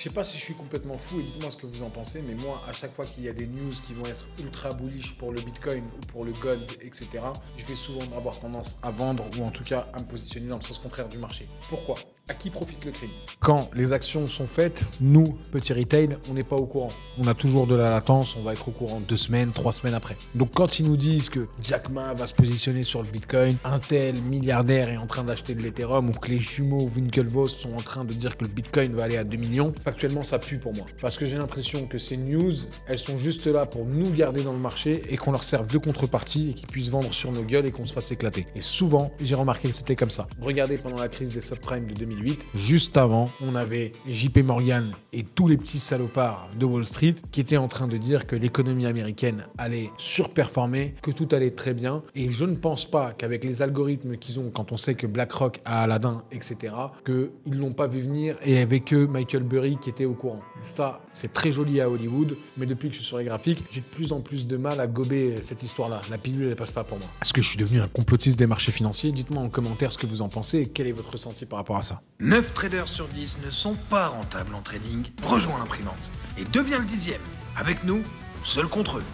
sais pas si je suis complètement fou et dites-moi ce que vous en pensez, mais moi, à chaque fois qu'il y a des news qui vont être ultra bullish pour le Bitcoin ou pour le gold, etc., je vais souvent avoir tendance à vendre ou en tout cas à me positionner dans le sens contraire du marché. Pourquoi ? À qui profite le crime ? Quand les actions sont faites, nous, petits retail, on n'est pas au courant. On a toujours de la latence, on va être au courant 2 semaines, 3 semaines après. Donc quand ils nous disent que Jack Ma va se positionner sur le Bitcoin, un tel milliardaire est en train d'acheter de l'Ethereum ou que les jumeaux Winklevoss sont en train de dire que le Bitcoin va aller à 2 millions, factuellement ça pue pour moi. Parce que j'ai l'impression que ces news, elles sont juste là pour nous garder dans le marché et qu'on leur serve de contrepartie et qu'ils puissent vendre sur nos gueules et qu'on se fasse éclater. Et souvent, j'ai remarqué que c'était comme ça. Regardez pendant la crise des subprimes de 2008, juste avant, on avait JP Morgan et tous les petits salopards de Wall Street qui étaient en train de dire que l'économie américaine allait surperformer, que tout allait très bien. Et je ne pense pas qu'avec les algorithmes qu'ils ont, quand on sait que BlackRock a Aladdin, etc., qu'ils ne l'ont pas vu venir et avec eux Michael Burry qui était au courant. Ça, c'est très joli à Hollywood, mais depuis que je suis sur les graphiques, j'ai de plus en plus de mal à gober cette histoire-là. La pilule, elle passe pas pour moi. Est-ce que je suis devenu un complotiste des marchés financiers ? Dites-moi en commentaire ce que vous en pensez et quel est votre ressenti par rapport à ça. 9 traders sur 10 ne sont pas rentables en trading. Rejoins l'imprimante et deviens le 10e. Avec nous, seul contre eux.